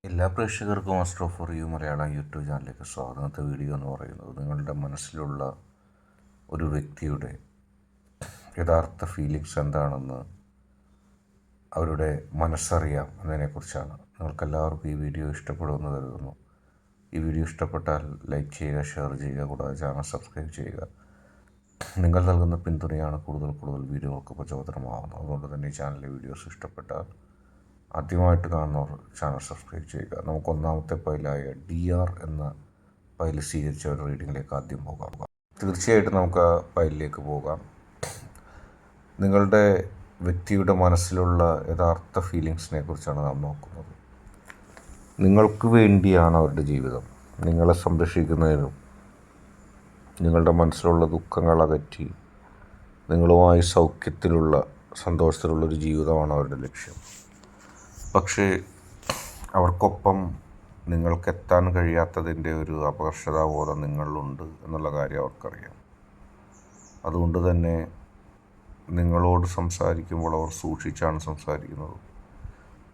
എല്ലാ പ്രേക്ഷകർക്കും master of for you Malayalam YouTube ചാനലിലേക്ക് സ്വാഗതം. ഇന്നത്തെ വീഡിയോ എന്ന് പറയുന്നത് നിങ്ങളുടെ മനസ്സിലുള്ള ഒരു വ്യക്തിയുടെ യഥാർത്ഥ ഫീലിങ്സ് എന്താണെന്ന് അവരുടെ മനസ്സറിയാം എന്നതിനെക്കുറിച്ചാണ്. നിങ്ങൾക്കെല്ലാവർക്കും ഈ വീഡിയോ ഇഷ്ടപ്പെടുമെന്ന് കരുതുന്നു. ഈ വീഡിയോ ഇഷ്ടപ്പെട്ടാൽ ലൈക്ക് ചെയ്യുക, ഷെയർ ചെയ്യുക, കൂടാതെ ചാനൽ സബ്സ്ക്രൈബ് ചെയ്യുക. നിങ്ങൾ നൽകുന്ന പിന്തുണയാണ് കൂടുതൽ വീഡിയോകൾക്ക് പ്രചോദനമാകുന്നത്. അതുകൊണ്ട് തന്നെ ഈ ചാനലിലെ വീഡിയോസ് ഇഷ്ടപ്പെട്ടാൽ ആദ്യമായിട്ട് കാണുന്നവർ ചാനൽ സബ്സ്ക്രൈബ് ചെയ്യുക. നമുക്ക് ഒന്നാമത്തെ ഫയലായ DR എന്ന ഫയൽ സ്വീകരിച്ച ഒരു റീഡിങ്ങിലേക്ക് ആദ്യം പോകാം. തീർച്ചയായിട്ടും നമുക്ക് ആ ഫയലിലേക്ക് പോകാം. നിങ്ങളുടെ വ്യക്തിയുടെ മനസ്സിലുള്ള യഥാർത്ഥ ഫീലിങ്സിനെ കുറിച്ചാണ് നാം നോക്കുന്നത്. നിങ്ങൾക്ക് വേണ്ടിയാണ് അവരുടെ ജീവിതം. നിങ്ങളെ സംരക്ഷിക്കുന്നതിനും നിങ്ങളുടെ മനസ്സിലുള്ള ദുഃഖങ്ങൾ അകറ്റി നിങ്ങളുമായി സൗഖ്യത്തിലുള്ള സന്തോഷത്തിലുള്ളൊരു ജീവിതമാണ് അവരുടെ ലക്ഷ്യം. പക്ഷേ അവർക്കൊപ്പം നിങ്ങൾക്കെത്താൻ കഴിയാത്തതിൻ്റെ ഒരു അപകർഷതാബോധം നിങ്ങളിലുണ്ട് എന്നുള്ള കാര്യം അവർക്കറിയാം. അതുകൊണ്ട് തന്നെ നിങ്ങളോട് സംസാരിക്കുമ്പോൾ അവർ സൂക്ഷിച്ചാണ് സംസാരിക്കുന്നത്.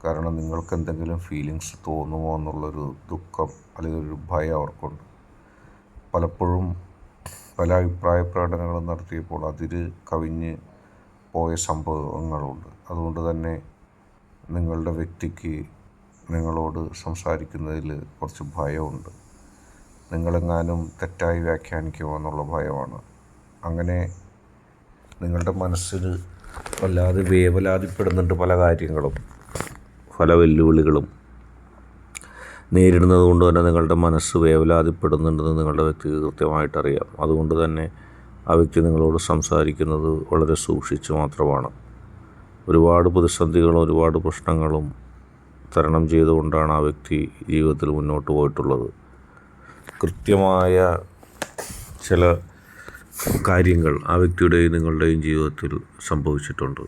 കാരണം നിങ്ങൾക്ക് എന്തെങ്കിലും ഫീലിങ്സ് തോന്നുമോ എന്നുള്ളൊരു ദുഃഖം അല്ലെങ്കിൽ ഒരു ഭയം അവർക്കുണ്ട്. പലപ്പോഴും പല അഭിപ്രായ പ്രകടനങ്ങളും നടത്തിയപ്പോൾ അതിൽ കവിഞ്ഞ് പോയ സംഭവങ്ങളുണ്ട്. അതുകൊണ്ട് തന്നെ നിങ്ങളുടെ വ്യക്തിക്ക് നിങ്ങളോട് സംസാരിക്കുന്നതിൽ കുറച്ച് ഭയമുണ്ട്. നിങ്ങളെങ്ങാനും തെറ്റായി വ്യാഖ്യാനിക്കുമോ എന്നുള്ള ഭയമാണ്. അങ്ങനെ നിങ്ങളുടെ മനസ്സിൽ വല്ലാതെ വേവലാതിപ്പെടുന്നുണ്ട്. പല കാര്യങ്ങളും, പല വെല്ലുവിളികളും നേരിടുന്നത് കൊണ്ട് തന്നെ നിങ്ങളുടെ മനസ്സ് വേവലാതിപ്പെടുന്നുണ്ടെന്ന് നിങ്ങളുടെ വ്യക്തിക്ക് കൃത്യമായിട്ടറിയാം. അതുകൊണ്ട് തന്നെ ആ വ്യക്തി നിങ്ങളോട് സംസാരിക്കുന്നത് വളരെ സൂക്ഷിച്ച് മാത്രമാണ്. ഒരുപാട് പ്രതിസന്ധികളും ഒരുപാട് പ്രശ്നങ്ങളും തരണം ചെയ്തുകൊണ്ടാണ് ആ വ്യക്തി ജീവിതത്തിൽ മുന്നോട്ട് പോയിട്ടുള്ളത്. കൃത്യമായ ചില കാര്യങ്ങൾ ആ വ്യക്തിയുടെയും നിങ്ങളുടെയും ജീവിതത്തിൽ സംഭവിച്ചിട്ടുണ്ട്.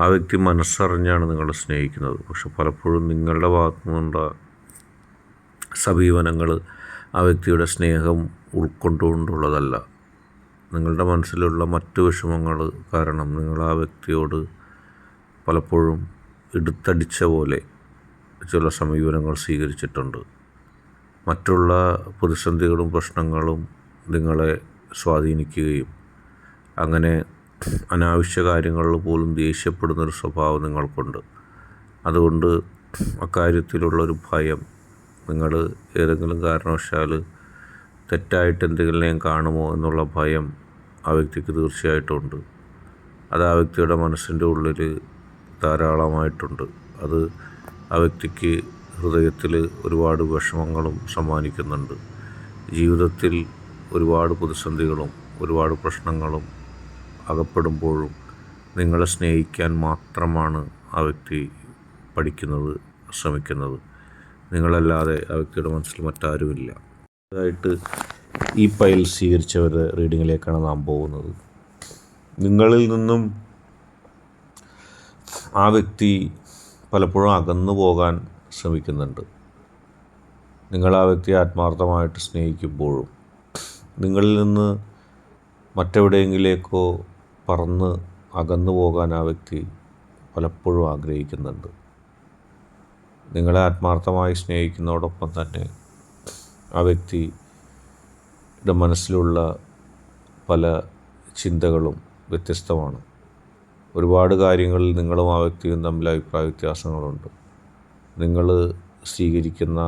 ആ വ്യക്തി മനസ്സറിഞ്ഞാണ് നിങ്ങളെ സ്നേഹിക്കുന്നത്. പക്ഷെ പലപ്പോഴും നിങ്ങളുടെ ഭാഗത്തു നിന്നുള്ള സമീപനങ്ങൾ ആ വ്യക്തിയുടെ സ്നേഹം ഉൾക്കൊണ്ടുകൊണ്ടുള്ളതല്ല. നിങ്ങളുടെ മനസ്സിലുള്ള മറ്റു വിഷമങ്ങൾ കാരണം നിങ്ങൾ ആ വ്യക്തിയോട് പലപ്പോഴും എടുത്തടിച്ച പോലെ ചില സമീപനങ്ങൾ സ്വീകരിച്ചിട്ടുണ്ട്. മറ്റുള്ള പ്രതിസന്ധികളും പ്രശ്നങ്ങളും നിങ്ങളെ സ്വാധീനിക്കുകയും അങ്ങനെ അനാവശ്യ കാര്യങ്ങളിൽ പോലും ദേഷ്യപ്പെടുന്നൊരു സ്വഭാവം നിങ്ങൾക്കുണ്ട്. അതുകൊണ്ട് അക്കാര്യത്തിലുള്ളൊരു ഭയം, നിങ്ങൾ ഏതെങ്കിലും കാരണവശാൽ തെറ്റായിട്ട് എന്തെങ്കിലും കാണുമോ എന്നുള്ള ഭയം ആ വ്യക്തിക്ക് തീർച്ചയായിട്ടും ഉണ്ട്. അത് ആ വ്യക്തിയുടെ മനസ്സിൻ്റെ ഉള്ളിൽ ധാരാളമായിട്ടുണ്ട്. അത് ആ വ്യക്തിക്ക് ഹൃദയത്തിൽ ഒരുപാട് വിഷമങ്ങളും സമ്മാനിക്കുന്നുണ്ട്. ജീവിതത്തിൽ ഒരുപാട് പ്രതിസന്ധികളും ഒരുപാട് പ്രശ്നങ്ങളും അകപ്പെടുമ്പോഴും നിങ്ങളെ സ്നേഹിക്കാൻ മാത്രമാണ് ആ വ്യക്തി പഠിക്കുന്നത്, ശ്രമിക്കുന്നത്. നിങ്ങളല്ലാതെ ആ വ്യക്തിയുടെ മനസ്സിൽ മറ്റാരുമില്ല. അതായിട്ട് ഈ ഫയൽ സ്വീകരിച്ചവരുടെ റീഡിങ്ങിലേക്കാണ് നാം പോകുന്നത്. നിങ്ങളിൽ നിന്നും ആ വ്യക്തി പലപ്പോഴും അകന്നു പോകാൻ ശ്രമിക്കുന്നുണ്ട്. നിങ്ങൾ ആ വ്യക്തിയെ ആത്മാർത്ഥമായിട്ട് സ്നേഹിക്കുമ്പോഴും നിങ്ങളിൽ നിന്ന് മറ്റെവിടെയെങ്കിലേക്കോ പറന്ന് അകന്നു പോകാൻ ആ വ്യക്തി പലപ്പോഴും ആഗ്രഹിക്കുന്നുണ്ട്. നിങ്ങളെ ആത്മാർത്ഥമായി സ്നേഹിക്കുന്നതോടൊപ്പം തന്നെ ആ വ്യക്തിയുടെ മനസ്സിലുള്ള പല ചിന്തകളും വ്യത്യസ്തമാണ്. ഒരുപാട് കാര്യങ്ങളിൽ നിങ്ങളും ആ വ്യക്തിയും തമ്മിൽ അഭിപ്രായ വ്യത്യാസങ്ങളുണ്ട്. നിങ്ങൾ സ്വീകരിക്കുന്ന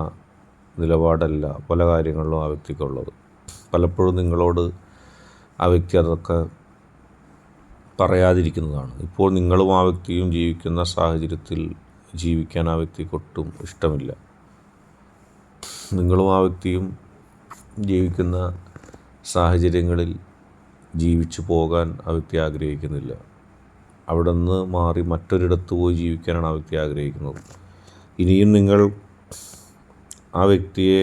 നിലപാടല്ല പല കാര്യങ്ങളിലും ആ വ്യക്തിക്കുള്ളത്. പലപ്പോഴും നിങ്ങളോട് ആ വ്യക്തി അതൊക്കെ പറയാതിരിക്കുന്നതാണ്. ഇപ്പോൾ നിങ്ങളും ആ വ്യക്തിയും ജീവിക്കുന്ന സാഹചര്യത്തിൽ ജീവിക്കാൻ ആ വ്യക്തിക്കൊട്ടും ഇഷ്ടമില്ല. നിങ്ങളും ആ വ്യക്തിയും ജീവിക്കുന്ന സാഹചര്യങ്ങളിൽ ജീവിച്ചു പോകാൻ ആ വ്യക്തി ആഗ്രഹിക്കുന്നില്ല. അവിടെ നിന്ന് മാറി മറ്റൊരിടത്ത് പോയി ജീവിക്കാനാണ് ആ വ്യക്തി ആഗ്രഹിക്കുന്നത്. ഇനിയും നിങ്ങൾ ആ വ്യക്തിയെ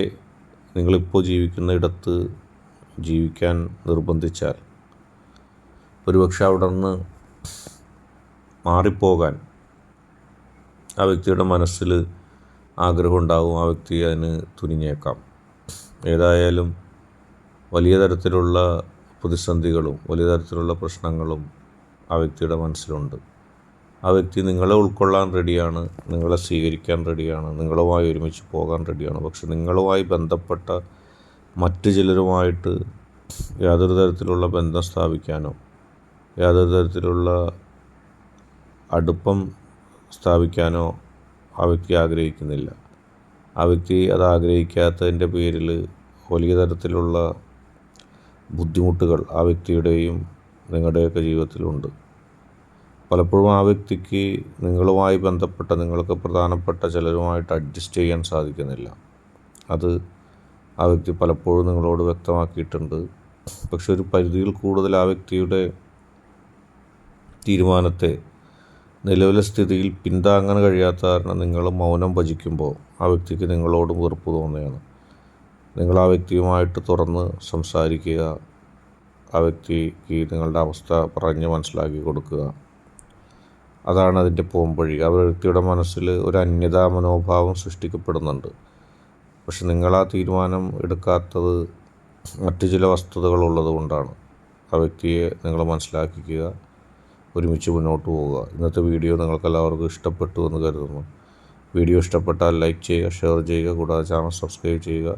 നിങ്ങളിപ്പോൾ ജീവിക്കുന്ന ഇടത്ത് ജീവിക്കാൻ നിർബന്ധിച്ചാൽ ഒരുപക്ഷെ അവിടെ നിന്ന് മാറിപ്പോകാൻ ആ വ്യക്തിയുടെ മനസ്സിൽ ആഗ്രഹം ഉണ്ടാകും. ആ വ്യക്തി അതിന് തുനിഞ്ഞേക്കാം. ഏതായാലും വലിയ തരത്തിലുള്ള പ്രതിസന്ധികളും വലിയ തരത്തിലുള്ള പ്രശ്നങ്ങളും ആ വ്യക്തിയുടെ മനസ്സിലുണ്ട്. ആ വ്യക്തി നിങ്ങളെ ഉൾക്കൊള്ളാൻ റെഡിയാണ്, നിങ്ങളെ സ്വീകരിക്കാൻ റെഡിയാണ്, നിങ്ങളുമായി ഒരുമിച്ച് പോകാൻ റെഡിയാണ്. പക്ഷെ നിങ്ങളുമായി ബന്ധപ്പെട്ട മറ്റു ചിലരുമായിട്ട് യാതൊരു തരത്തിലുള്ള ബന്ധം സ്ഥാപിക്കാനോ യാതൊരു തരത്തിലുള്ള അടുപ്പം സ്ഥാപിക്കാനോ ആ വ്യക്തി ആഗ്രഹിക്കുന്നില്ല. ആ വ്യക്തി അത് ആഗ്രഹിക്കാത്തതിൻ്റെ പേരിൽ വലിയ തരത്തിലുള്ള ബുദ്ധിമുട്ടുകൾ ആ വ്യക്തിയുടെയും നിങ്ങളുടെയൊക്കെ ജീവിതത്തിലുണ്ട്. പലപ്പോഴും ആ വ്യക്തിക്ക് നിങ്ങളുമായി ബന്ധപ്പെട്ട നിങ്ങൾക്ക് പ്രധാനപ്പെട്ട ചിലരുമായിട്ട് അഡ്ജസ്റ്റ് ചെയ്യാൻ സാധിക്കുന്നില്ല. അത് ആ വ്യക്തി പലപ്പോഴും നിങ്ങളോട് വ്യക്തമാക്കിയിട്ടുണ്ട്. പക്ഷെ ഒരു പരിധിയിൽ കൂടുതൽ ആ വ്യക്തിയുടെ തീരുമാനത്തെ നിലവിലെ സ്ഥിതിയിൽ പിന്താങ്ങാൻ കഴിയാത്ത കാരണം നിങ്ങൾ മൗനം ഭജിക്കുമ്പോൾ ആ വ്യക്തിക്ക് നിങ്ങളോട് വെറുപ്പ് തോന്നുകയാണ്. നിങ്ങൾ ആ വ്യക്തിയുമായിട്ട് തുറന്ന് സംസാരിക്കുക, ആ വ്യക്തിക്ക് നിങ്ങളുടെ അവസ്ഥ പറഞ്ഞ് മനസ്സിലാക്കി കൊടുക്കുക. അതാണ് അതിൻ്റെ പോംവഴി. ആ വ്യക്തിയുടെ മനസ്സിൽ ഒരു അന്യതാ മനോഭാവം സൃഷ്ടിക്കപ്പെടുന്നുണ്ട്. പക്ഷെ നിങ്ങൾ ആ തീരുമാനം എടുക്കാത്തത് മറ്റു ചില വസ്തുതകളുള്ളത് കൊണ്ടാണ്. ആ വ്യക്തിയെ നിങ്ങൾ മനസ്സിലാക്കിക്കുക, ഒരുമിച്ച് മുന്നോട്ട് പോവുക. ഇന്നത്തെ വീഡിയോ നിങ്ങൾക്കെല്ലാവർക്കും ഇഷ്ടപ്പെട്ടു എന്ന് കരുതുന്നു. വീഡിയോ ഇഷ്ടപ്പെട്ടാൽ ലൈക്ക് ചെയ്യുക, ഷെയർ ചെയ്യുക, കൂടാതെ ചാനൽ സബ്സ്ക്രൈബ് ചെയ്യുക.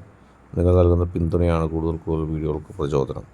നിങ്ങൾ നൽകുന്ന പിന്തുണയാണ് കൂടുതൽ വീഡിയോകൾക്ക് പ്രചോദനം.